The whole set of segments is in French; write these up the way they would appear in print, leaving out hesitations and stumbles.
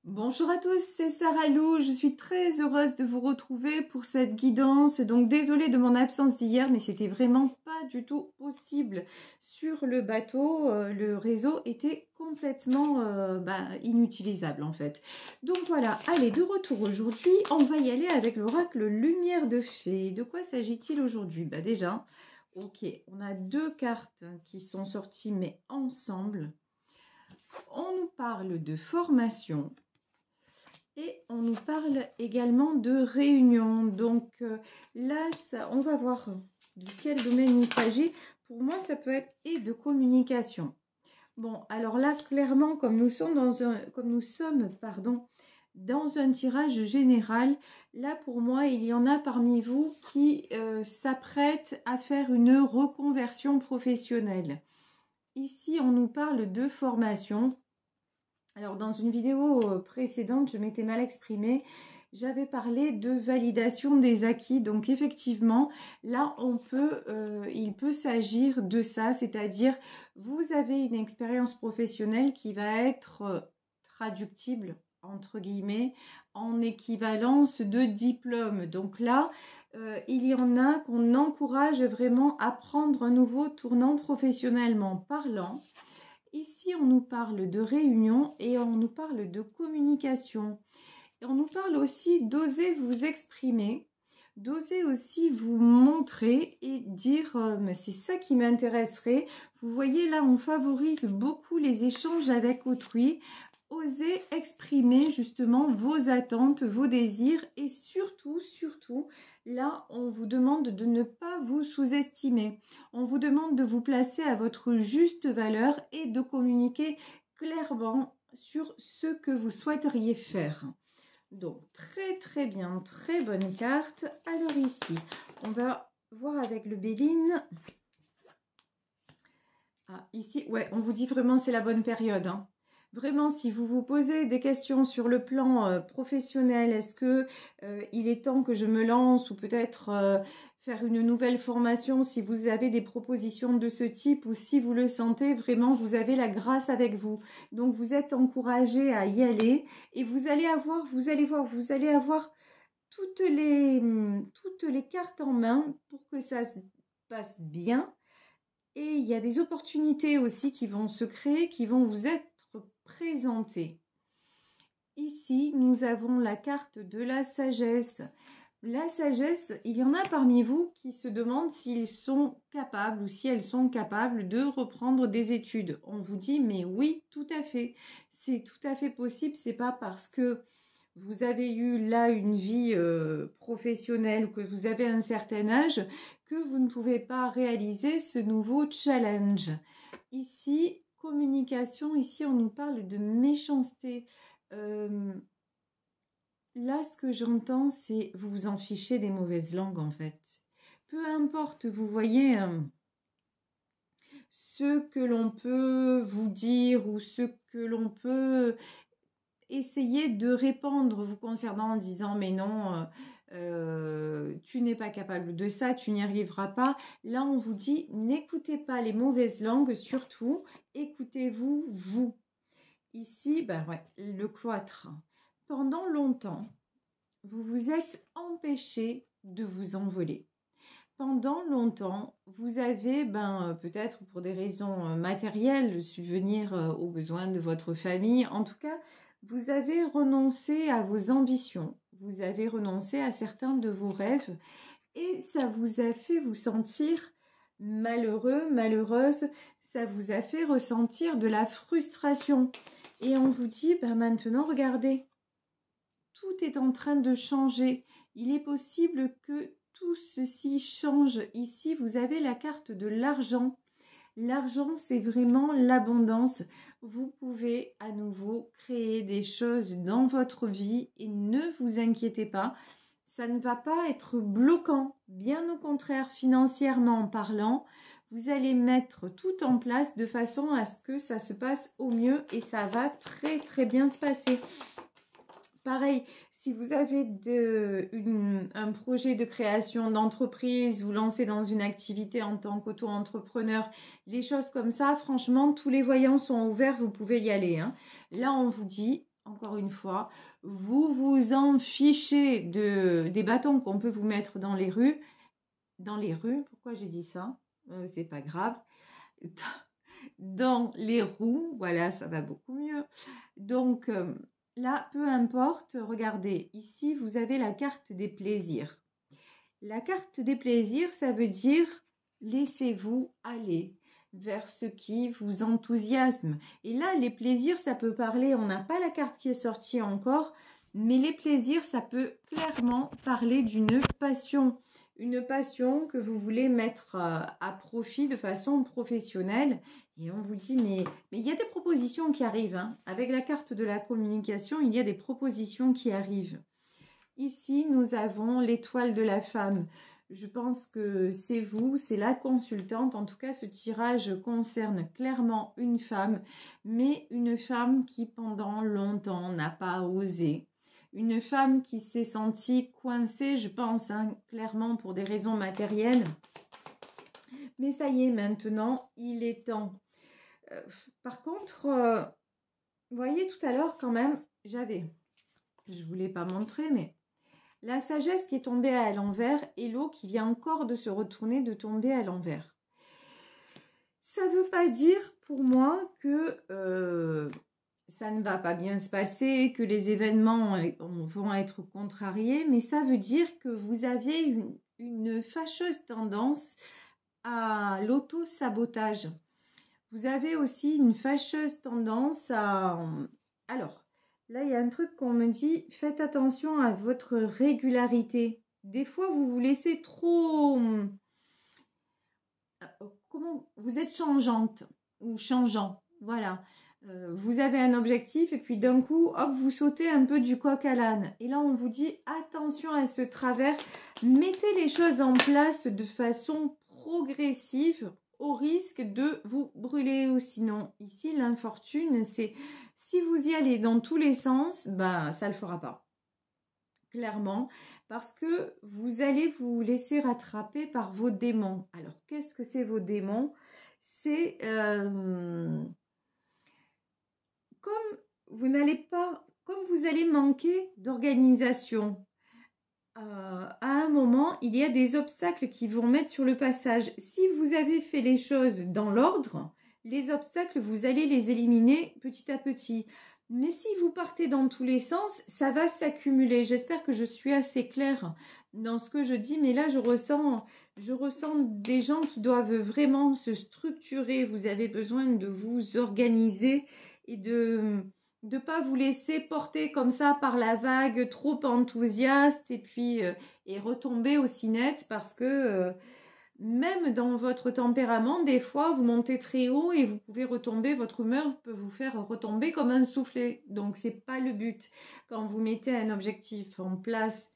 Bonjour à tous, c'est Sarah Lou. Je suis très heureuse de vous retrouver pour cette guidance. Donc désolée de mon absence d'hier, mais c'était vraiment pas du tout possible. Sur le bateau, le réseau était complètement inutilisable en fait. Donc voilà, allez, de retour aujourd'hui, on va y aller avec l'oracle Lumière de Fée. De quoi s'agit-il aujourd'hui? Déjà, ok, on a deux cartes qui sont sorties mais ensemble. On nous parle de formation. Et on nous parle également de réunion. Donc là, on va voir de quel domaine il s'agit. Pour moi, ça peut être et de communication. Bon, alors là, clairement, comme nous sommes dans un tirage général, là, pour moi, il y en a parmi vous qui s'apprêtent à faire une reconversion professionnelle. Ici, on nous parle de formation. Alors, dans une vidéo précédente, je m'étais mal exprimée. J'avais parlé de validation des acquis. Donc, effectivement, là, il peut s'agir de ça. C'est-à-dire, vous avez une expérience professionnelle qui va être traductible, entre guillemets, en équivalence de diplôme. Donc là, il y en a qu'on encourage vraiment à prendre un nouveau tournant professionnellement parlant. Ici, on nous parle de réunion et on nous parle de communication. Et on nous parle aussi d'oser vous exprimer, d'oser aussi vous montrer et dire mais c'est ça qui m'intéresserait. Vous voyez là, on favorise beaucoup les échanges avec autrui. Osez exprimer justement vos attentes, vos désirs et surtout, là, on vous demande de ne pas vous sous-estimer. On vous demande de vous placer à votre juste valeur et de communiquer clairement sur ce que vous souhaiteriez faire. Donc, très bien, très bonne carte. Alors ici, on va voir avec le Béline. Ah, ici, ouais, on vous dit vraiment c'est la bonne période, hein. Vraiment, si vous vous posez des questions sur le plan professionnel, est-ce que il est temps que je me lance ou peut-être faire une nouvelle formation si vous avez des propositions de ce type ou si vous le sentez, vraiment, vous avez la grâce avec vous. Donc, vous êtes encouragé à y aller et vous allez avoir toutes les cartes en main pour que ça se passe bien. Et il y a des opportunités aussi qui vont se créer, qui vont vous être présentées. Ici, nous avons la carte de la sagesse. La sagesse, il y en a parmi vous qui se demandent s'ils sont capables ou si elles sont capables de reprendre des études. On vous dit, mais oui, tout à fait. C'est tout à fait possible. C'est pas parce que vous avez eu là une vie professionnelle ou que vous avez un certain âge que vous ne pouvez pas réaliser ce nouveau challenge. Ici, communication, ici on nous parle de méchanceté. Là, ce que j'entends, c'est vous vous en fichez des mauvaises langues en fait. Peu importe, vous voyez ce que l'on peut vous dire ou ce que l'on peut essayer de répandre vous concernant en disant mais non, tu n'es pas capable de ça, tu n'y arriveras pas. Là, on vous dit n'écoutez pas les mauvaises langues, surtout écoutez-vous, vous. Ici, le cloître. Pendant longtemps, vous vous êtes empêché de vous envoler. Pendant longtemps, vous avez, peut-être pour des raisons matérielles, subvenir aux besoins de votre famille. En tout cas, vous avez renoncé à vos ambitions. Vous avez renoncé à certains de vos rêves. Et ça vous a fait vous sentir malheureux, malheureuse. Ça vous a fait ressentir de la frustration. Et on vous dit, maintenant, regardez, tout est en train de changer. Il est possible que tout ceci change. Ici, vous avez la carte de l'argent. L'argent, c'est vraiment l'abondance. Vous pouvez à nouveau créer des choses dans votre vie et ne vous inquiétez pas. Ça ne va pas être bloquant. Bien au contraire, financièrement parlant, vous allez mettre tout en place de façon à ce que ça se passe au mieux et ça va très bien se passer. Pareil, si vous avez un projet de création d'entreprise, vous lancez dans une activité en tant qu'auto-entrepreneur, les choses comme ça, franchement, tous les voyants sont ouverts, vous pouvez y aller, hein. Là, on vous dit, encore une fois, vous vous en fichez des bâtons qu'on peut vous mettre dans les rues. Dans les rues, pourquoi j'ai dit ça? C'est pas grave. Dans les roues, voilà, ça va beaucoup mieux. Donc là, peu importe, regardez, ici, vous avez la carte des plaisirs. La carte des plaisirs, ça veut dire laissez-vous aller vers ce qui vous enthousiasme. Et là, les plaisirs, ça peut parler, on n'a pas la carte qui est sortie encore, mais les plaisirs, ça peut clairement parler d'une passion. Une passion que vous voulez mettre à profit de façon professionnelle. Et on vous dit, mais il y a des propositions qui arrivent. Hein. Avec la carte de la communication, il y a des propositions qui arrivent. Ici, nous avons l'étoile de la femme. Je pense que c'est vous, c'est la consultante. En tout cas, ce tirage concerne clairement une femme, mais une femme qui pendant longtemps n'a pas osé. Une femme qui s'est sentie coincée, je pense, hein, clairement pour des raisons matérielles. Mais ça y est, maintenant, il est temps. Par contre, vous voyez tout à l'heure quand même, je ne voulais pas montrer, mais la sagesse qui est tombée à l'envers et l'eau qui vient encore de se retourner, de tomber à l'envers. Ça ne veut pas dire pour moi que ça ne va pas bien se passer, que les événements vont être contrariés, mais ça veut dire que vous aviez une fâcheuse tendance à l'auto-sabotage. Vous avez aussi une fâcheuse tendance à... Alors, là, il y a un truc qu'on me dit, faites attention à votre régularité. Des fois, vous vous laissez trop... Comment vous êtes changeante ou changeant, voilà. Vous avez un objectif et puis d'un coup, hop, vous sautez un peu du coq à l'âne. Et là, on vous dit attention à ce travers. Mettez les choses en place de façon progressive au risque de vous brûler ou sinon. Ici, l'infortune, c'est si vous y allez dans tous les sens, ben, ça ne le fera pas. Clairement, parce que vous allez vous laisser rattraper par vos démons. Alors, qu'est-ce que c'est vos démons? C'est... comme vous allez manquer d'organisation, à un moment, il y a des obstacles qui vont mettre sur le passage. Si vous avez fait les choses dans l'ordre, les obstacles, vous allez les éliminer petit à petit. Mais si vous partez dans tous les sens, ça va s'accumuler. J'espère que je suis assez claire dans ce que je dis, mais là, je ressens des gens qui doivent vraiment se structurer. Vous avez besoin de vous organiser et de ne pas vous laisser porter comme ça par la vague trop enthousiaste et puis et retomber aussi net parce que même dans votre tempérament, des fois vous montez très haut et vous pouvez retomber, votre humeur peut vous faire retomber comme un soufflet. Donc c'est pas le but. Quand vous mettez un objectif en place,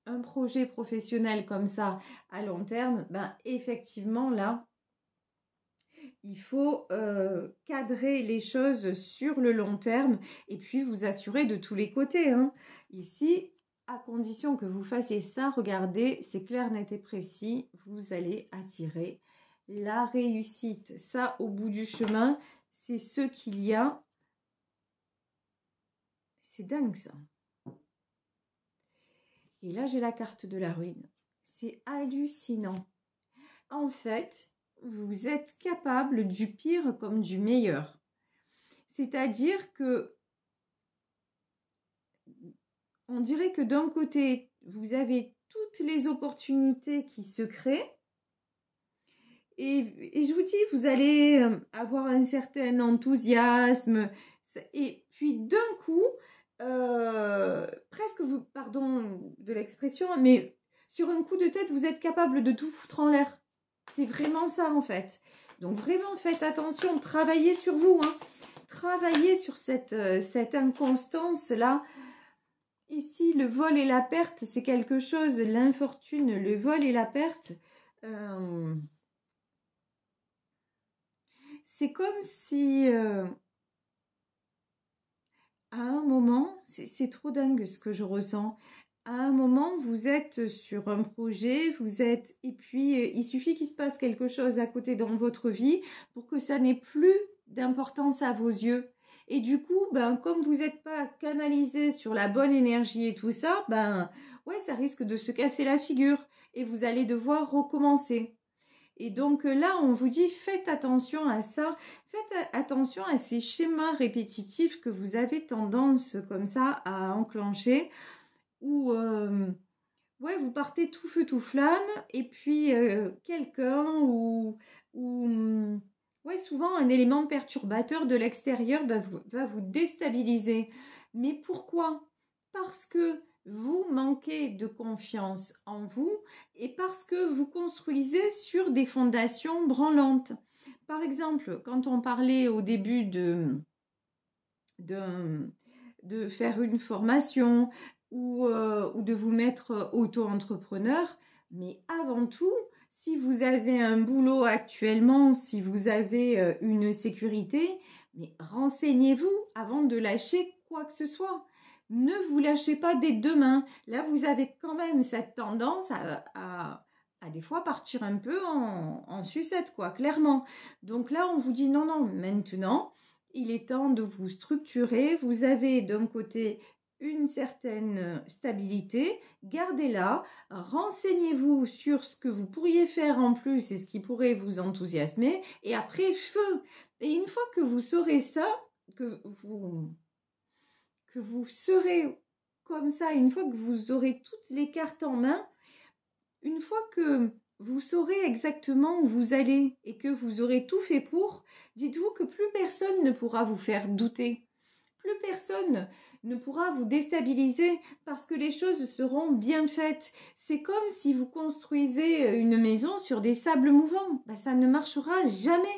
un projet professionnel comme ça à long terme, ben effectivement là, il faut cadrer les choses sur le long terme et puis vous assurer de tous les côtés. Hein. Ici, à condition que vous fassiez ça, regardez, c'est clair, net et précis, vous allez attirer la réussite. Ça, au bout du chemin, c'est ce qu'il y a. C'est dingue ça. Et là, j'ai la carte de la ruine. C'est hallucinant. En fait, vous êtes capable du pire comme du meilleur. C'est-à-dire que on dirait que d'un côté, vous avez toutes les opportunités qui se créent. Et je vous dis, vous allez avoir un certain enthousiasme. Et puis d'un coup, presque, vous, pardon de l'expression, mais sur un coup de tête, vous êtes capable de tout foutre en l'air. C'est vraiment ça en fait. Donc vraiment faites attention, travaillez sur vous. Hein. Travaillez sur cette inconstance-là. Ici, le vol et la perte, c'est quelque chose. L'infortune, le vol et la perte, c'est comme si à un moment, c'est trop dingue ce que je ressens. À un moment, vous êtes sur un projet, et puis il suffit qu'il se passe quelque chose à côté dans votre vie pour que ça n'ait plus d'importance à vos yeux. Et du coup, ben, comme vous n'êtes pas canalisé sur la bonne énergie et tout ça, ben, ouais, ça risque de se casser la figure et vous allez devoir recommencer. Et donc là, on vous dit, faites attention à ça, faites attention à ces schémas répétitifs que vous avez tendance comme ça à enclencher, où ouais, vous partez tout feu, tout flamme, et puis quelqu'un ou ouais, souvent un élément perturbateur de l'extérieur va vous déstabiliser. Mais pourquoi? Parce que vous manquez de confiance en vous et parce que vous construisez sur des fondations branlantes. Par exemple, quand on parlait au début de faire une formation ou de vous mettre auto-entrepreneur, mais avant tout, si vous avez un boulot actuellement, si vous avez une sécurité, mais renseignez-vous avant de lâcher quoi que ce soit. Ne vous lâchez pas dès demain. Là, vous avez quand même cette tendance à des fois partir un peu en sucette, quoi, clairement. Donc là, on vous dit non, non, maintenant, il est temps de vous structurer. Vous avez d'un côté une certaine stabilité, gardez-la, renseignez-vous sur ce que vous pourriez faire en plus et ce qui pourrait vous enthousiasmer, et après, feu. Et une fois que vous saurez ça, que vous serez comme ça, une fois que vous aurez toutes les cartes en main, une fois que vous saurez exactement où vous allez et que vous aurez tout fait pour, dites-vous que plus personne ne pourra vous faire douter. Plus personne ne pourra vous déstabiliser parce que les choses seront bien faites. C'est comme si vous construisez une maison sur des sables mouvants. Ben, ça ne marchera jamais.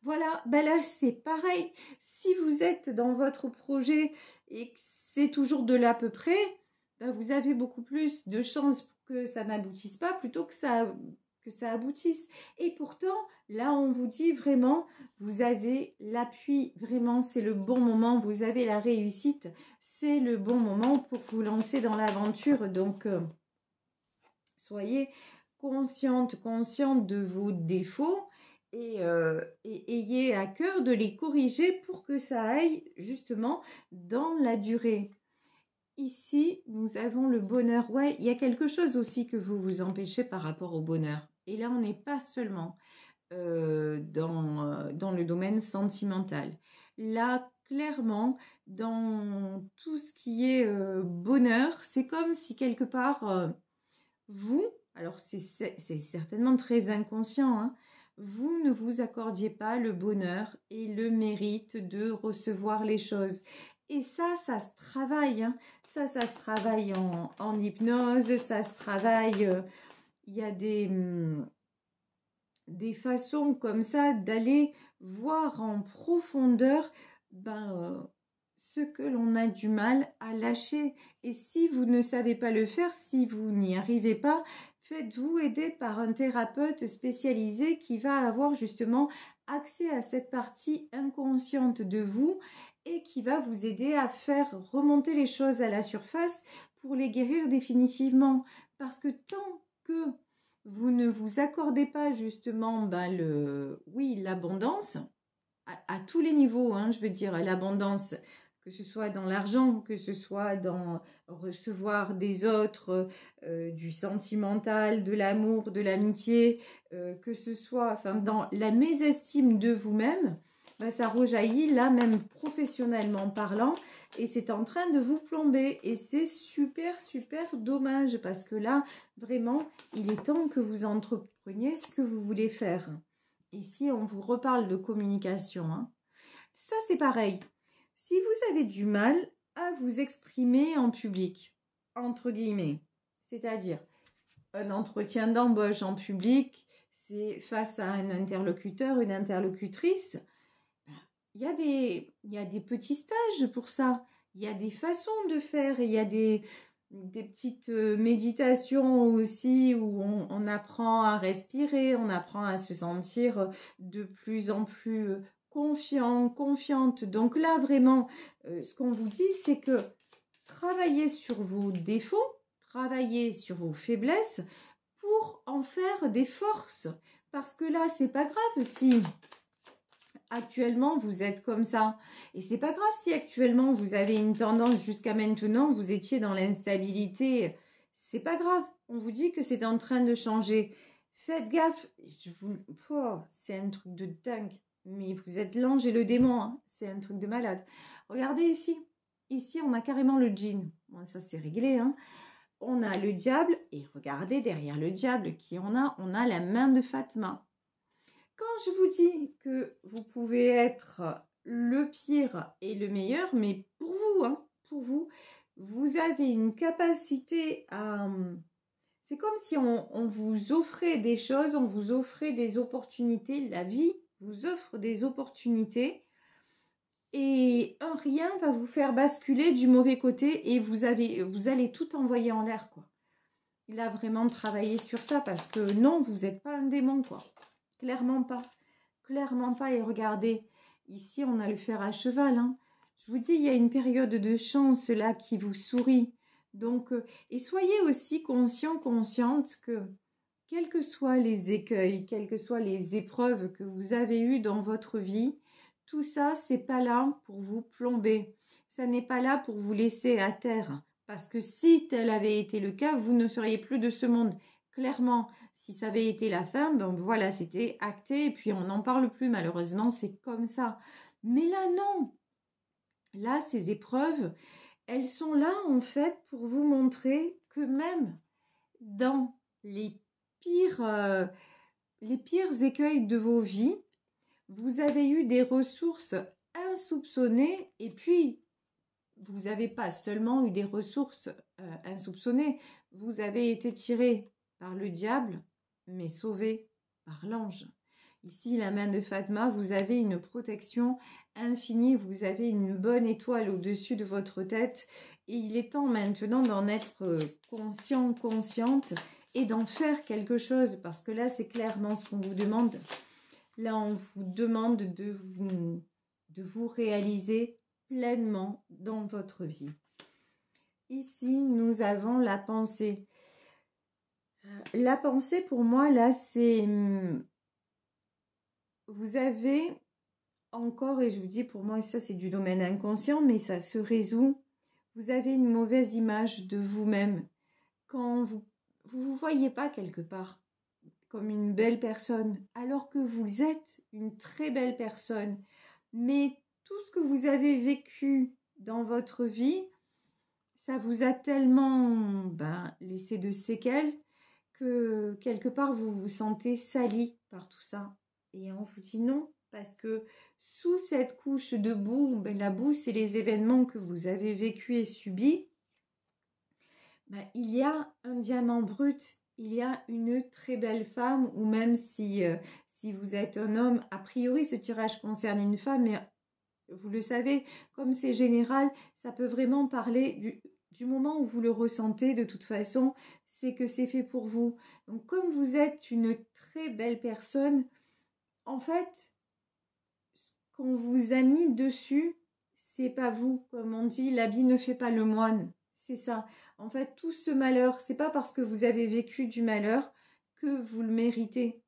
Voilà, ben là c'est pareil. Si vous êtes dans votre projet et que c'est toujours de l'à peu près, ben vous avez beaucoup plus de chances que ça n'aboutisse pas plutôt que ça aboutisse. Et pourtant, là on vous dit vraiment, vous avez l'appui, vraiment c'est le bon moment, vous avez la réussite, c'est le bon moment pour vous lancer dans l'aventure. Donc soyez consciente de vos défauts et ayez à cœur de les corriger pour que ça aille justement dans la durée. Ici, nous avons le bonheur. Ouais, il y a quelque chose aussi que vous vous empêchez par rapport au bonheur. Et là, on n'est pas seulement dans le domaine sentimental. Là, clairement, dans tout ce qui est bonheur, c'est comme si quelque part, vous, alors c'est certainement très inconscient, hein, vous ne vous accordiez pas le bonheur et le mérite de recevoir les choses. Et ça se travaille, hein. Ça se travaille en hypnose, ça se travaille. Il y a des façons comme ça d'aller voir en profondeur ce que l'on a du mal à lâcher. Et si vous ne savez pas le faire, si vous n'y arrivez pas, faites-vous aider par un thérapeute spécialisé qui va avoir justement accès à cette partie inconsciente de vous et qui va vous aider à faire remonter les choses à la surface pour les guérir définitivement. Parce que tant que vous ne vous accordez pas justement l'abondance à tous les niveaux, hein, je veux dire l'abondance, que ce soit dans l'argent, que ce soit dans recevoir des autres, du sentimental, de l'amour, de l'amitié, que ce soit dans la mésestime de vous-même, ça rejaillit là même professionnellement parlant et c'est en train de vous plomber et c'est super dommage parce que là vraiment il est temps que vous entrepreniez ce que vous voulez faire. Ici on vous reparle de communication, hein. Ça c'est pareil, si vous avez du mal à vous exprimer en public, entre guillemets, c'est-à-dire un entretien d'embauche en public, c'est face à un interlocuteur, une interlocutrice. Il y a des petits stages pour ça. Il y a des façons de faire. Il y a des petites méditations aussi où on apprend à respirer, on apprend à se sentir de plus en plus confiant, confiante. Donc là, vraiment, ce qu'on vous dit, c'est que travaillez sur vos défauts, travaillez sur vos faiblesses pour en faire des forces. Parce que là, c'est pas grave si Actuellement, vous êtes comme ça. Et c'est pas grave si actuellement vous avez une tendance jusqu'à maintenant, vous étiez dans l'instabilité. C'est pas grave. On vous dit que c'est en train de changer. Faites gaffe. Oh, c'est un truc de dingue. Mais vous êtes l'ange et le démon, hein. C'est un truc de malade. Regardez ici. Ici, on a carrément le djinn. Bon, ça, c'est réglé, hein. On a le diable. Et regardez derrière le diable qui on a. On a la main de Fatma. Quand je vous dis que vous pouvez être le pire et le meilleur, mais pour vous, hein, vous avez une capacité à... C'est comme si on vous offrait des choses, on vous offrait des opportunités. La vie vous offre des opportunités et un rien va vous faire basculer du mauvais côté et vous allez tout envoyer en l'air, quoi. Il a vraiment travaillé sur ça parce que non, vous n'êtes pas un démon, quoi. Clairement pas. Clairement pas. Et regardez, ici, on a le fer à cheval, hein. Je vous dis, il y a une période de chance là qui vous sourit. Donc, et soyez aussi conscient, consciente que, quels que soient les écueils, quelles que soient les épreuves que vous avez eues dans votre vie, tout ça, c'est pas là pour vous plomber. Ça n'est pas là pour vous laisser à terre. Parce que si tel avait été le cas, vous ne seriez plus de ce monde. Clairement, si ça avait été la fin, donc voilà, c'était acté et puis on n'en parle plus. Malheureusement, c'est comme ça. Mais là, non. Là, ces épreuves, elles sont là en fait pour vous montrer que même dans les pires écueils de vos vies, vous avez eu des ressources insoupçonnées et puis vous n'avez pas seulement eu des ressources insoupçonnées, vous avez été tiré par le diable, mais sauvé par l'ange. Ici, la main de Fatma, vous avez une protection infinie, vous avez une bonne étoile au-dessus de votre tête et il est temps maintenant d'en être conscient, consciente et d'en faire quelque chose parce que là, c'est clairement ce qu'on vous demande. Là, on vous demande de vous réaliser pleinement dans votre vie. Ici, nous avons la pensée. La pensée, pour moi, là, c'est... Vous avez encore, et je vous dis, pour moi, ça, c'est du domaine inconscient, mais ça se résout. Vous avez une mauvaise image de vous-même. Quand vous vous voyez pas quelque part comme une belle personne, alors que vous êtes une très belle personne. Mais tout ce que vous avez vécu dans votre vie, ça vous a tellement laissé de séquelles que quelque part vous vous sentez sali par tout ça. Et on vous dit non, parce que sous cette couche de boue, la boue c'est les événements que vous avez vécus et subis, il y a un diamant brut, il y a une très belle femme, ou même si vous êtes un homme, a priori ce tirage concerne une femme, mais vous le savez, comme c'est général, ça peut vraiment parler du moment où vous le ressentez, de toute façon, c'est que c'est fait pour vous. Donc comme vous êtes une très belle personne, en fait, ce qu'on vous a mis dessus, c'est pas vous. Comme on dit, l'habit ne fait pas le moine. C'est ça. En fait, tout ce malheur, c'est pas parce que vous avez vécu du malheur que vous le méritez.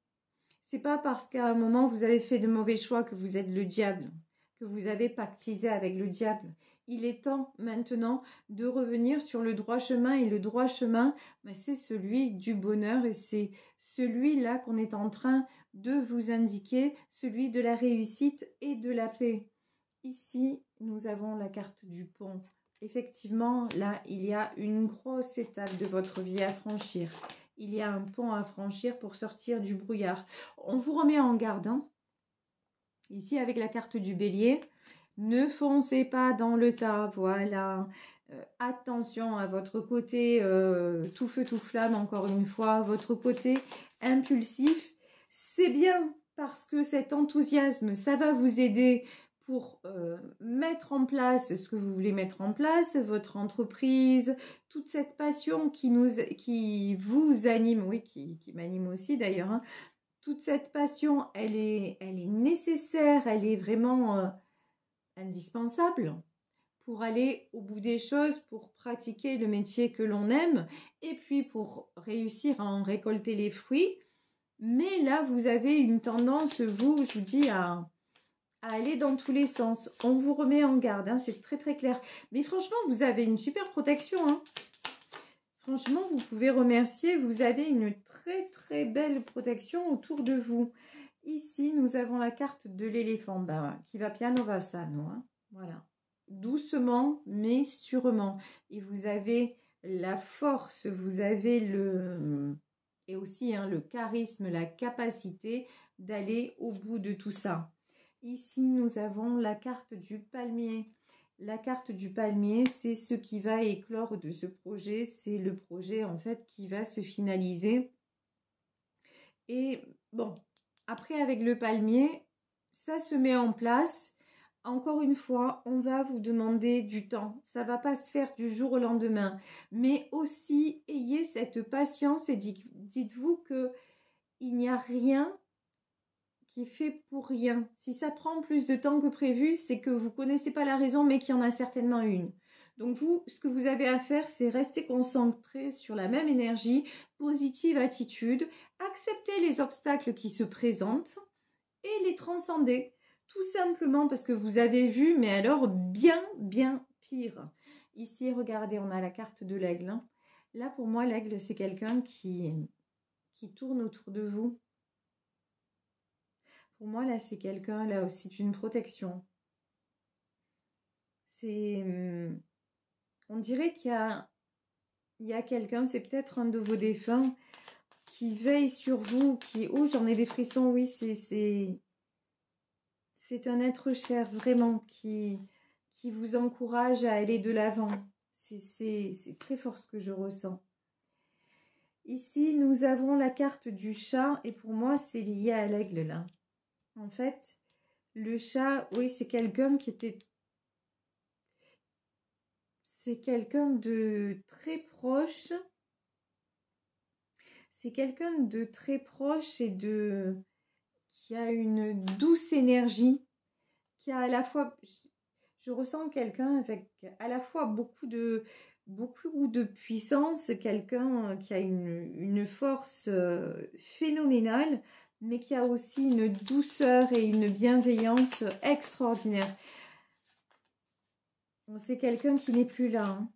C'est pas parce qu'à un moment vous avez fait de mauvais choix que vous êtes le diable, que vous avez pactisé avec le diable. Il est temps maintenant de revenir sur le droit chemin et le droit chemin, c'est celui du bonheur et c'est celui-là qu'on est en train de vous indiquer, celui de la réussite et de la paix. Ici, nous avons la carte du pont. Effectivement, là, il y a une grosse étape de votre vie à franchir. Il y a un pont à franchir pour sortir du brouillard. On vous remet en garde. Hein. Ici, avec la carte du bélier, ne foncez pas dans le tas. Voilà. Attention à votre côté tout feu, tout flamme, encore une fois. Votre côté impulsif. C'est bien parce que cet enthousiasme, ça va vous aider pour mettre en place ce que vous voulez mettre en place, votre entreprise, toute cette passion qui vous anime, oui, qui m'anime aussi d'ailleurs, hein. Toute cette passion, elle est nécessaire, elle est vraiment indispensable pour aller au bout des choses, pour pratiquer le métier que l'on aime et puis pour réussir à en récolter les fruits. Mais là, vous avez une tendance, je vous dis, à à aller dans tous les sens. On vous remet en garde, hein, c'est très très clair. Mais franchement, vous avez une super protection. Hein. Franchement, vous pouvez remercier, vous avez une très très belle protection autour de vous. Ici, nous avons la carte de l'éléphant bas qui va piano vassano. Hein. Voilà. Doucement, mais sûrement. Et vous avez la force, vous avez le... Et aussi hein, le charisme, la capacité d'aller au bout de tout ça. Ici, nous avons la carte du palmier. La carte du palmier, c'est ce qui va éclore de ce projet. C'est le projet, en fait, qui va se finaliser. Et bon, après, avec le palmier, ça se met en place. Encore une fois, on va vous demander du temps. Ça ne va pas se faire du jour au lendemain. Mais aussi, ayez cette patience et dites-vous qu'il n'y a rien qui est fait pour rien. Si ça prend plus de temps que prévu, c'est que vous ne connaissez pas la raison, mais qu'il y en a certainement une. Donc vous, ce que vous avez à faire, c'est rester concentré sur la même énergie, positive attitude, accepter les obstacles qui se présentent et les transcender. Tout simplement parce que vous avez vu, mais alors bien pire. Ici, regardez, on a la carte de l'aigle. Hein. Là, pour moi, l'aigle, c'est quelqu'un qui tourne autour de vous. Pour moi, là, c'est quelqu'un, là aussi, c'est une protection. C'est... On dirait qu'il y a quelqu'un, c'est peut-être un de vos défunts, qui veille sur vous, qui... Oh, j'en ai des frissons, oui, c'est un être cher, vraiment, qui vous encourage à aller de l'avant. C'est très fort ce que je ressens. Ici, nous avons la carte du chat, et pour moi, c'est lié à l'aigle, là. En fait, le chat, oui, c'est quelqu'un qui était... C'est quelqu'un de très proche. C'est quelqu'un de très proche et qui a une douce énergie, qui a à la fois... Je ressens quelqu'un avec à la fois beaucoup de puissance, quelqu'un qui a une force phénoménale, mais qui a aussi une douceur et une bienveillance extraordinaire. C'est quelqu'un qui n'est plus là. Hein.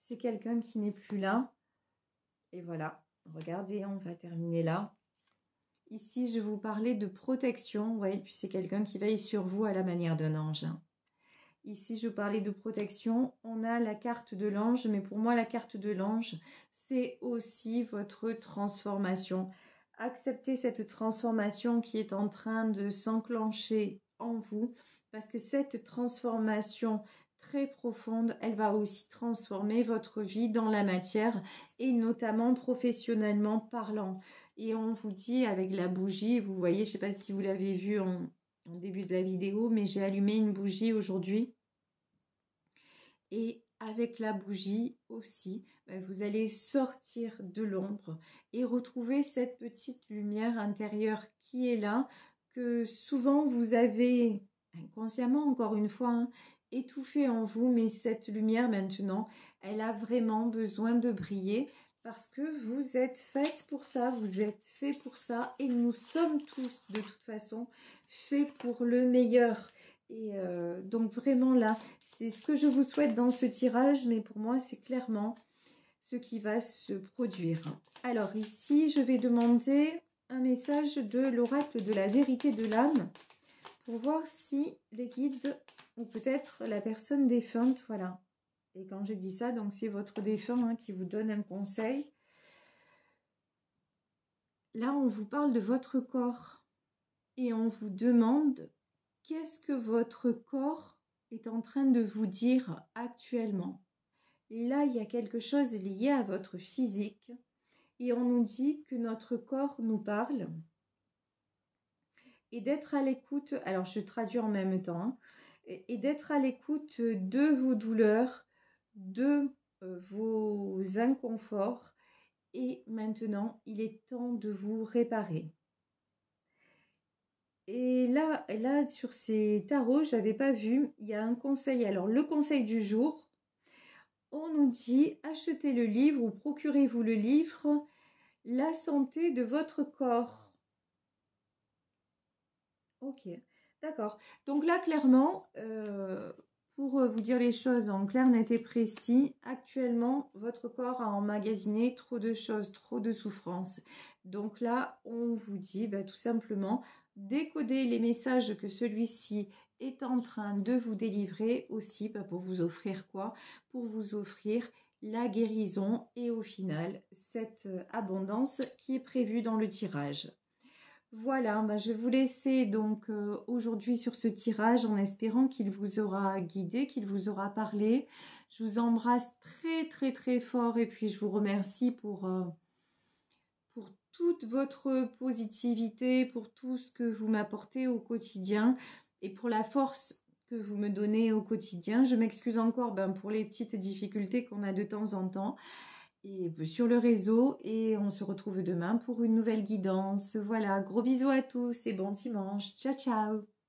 C'est quelqu'un qui n'est plus là. Et voilà, regardez, on va terminer là. Ici, je vous parlais de protection. Oui, puis c'est quelqu'un qui veille sur vous à la manière d'un ange. Hein. Ici, je parlais de protection. On a la carte de l'ange, mais pour moi, la carte de l'ange, c'est aussi votre transformation. Acceptez cette transformation qui est en train de s'enclencher en vous, parce que cette transformation très profonde, elle va aussi transformer votre vie dans la matière et notamment professionnellement parlant. Et on vous dit avec la bougie, vous voyez, je ne sais pas si vous l'avez vu en début de la vidéo, mais j'ai allumé une bougie aujourd'hui. Et avec la bougie aussi, vous allez sortir de l'ombre et retrouver cette petite lumière intérieure qui est là, que souvent vous avez inconsciemment, encore une fois, hein, étouffée en vous, mais cette lumière maintenant, elle a vraiment besoin de briller parce que vous êtes faite pour ça, vous êtes fait pour ça et nous sommes tous de toute façon faits pour le meilleur. Et donc vraiment là, c'est ce que je vous souhaite dans ce tirage, mais pour moi, c'est clairement ce qui va se produire. Alors ici, je vais demander un message de l'oracle de la vérité de l'âme pour voir si les guides ou peut-être la personne défunte, voilà. Et quand je dis ça, donc c'est votre défunt hein, qui vous donne un conseil. Là, on vous parle de votre corps et on vous demande qu'est-ce que votre corps est en train de vous dire actuellement. Là, il y a quelque chose lié à votre physique et on nous dit que notre corps nous parle et d'être à l'écoute, alors je traduis en même temps, hein, et d'être à l'écoute de vos douleurs, de vos inconforts et maintenant, il est temps de vous réparer. Et là, sur ces tarots, je n'avais pas vu, il y a un conseil. Alors, le conseil du jour, on nous dit, achetez le livre ou procurez-vous le livre, La santé de votre corps. Ok. D'accord. Donc là, clairement, pour vous dire les choses en clair, net et précis, actuellement, votre corps a emmagasiné trop de choses, trop de souffrances. Donc là, on vous dit tout simplement décoder les messages que celui-ci est en train de vous délivrer aussi pour vous offrir quoi? Pour vous offrir la guérison et au final, cette abondance qui est prévue dans le tirage. Voilà, je vais vous laisser donc aujourd'hui sur ce tirage en espérant qu'il vous aura guidé, qu'il vous aura parlé. Je vous embrasse très très très fort et puis je vous remercie pour toute votre positivité, pour tout ce que vous m'apportez au quotidien et pour la force que vous me donnez au quotidien. Je m'excuse encore pour les petites difficultés qu'on a de temps en temps et sur le réseau et on se retrouve demain pour une nouvelle guidance. Voilà, gros bisous à tous et bon dimanche. Ciao ciao.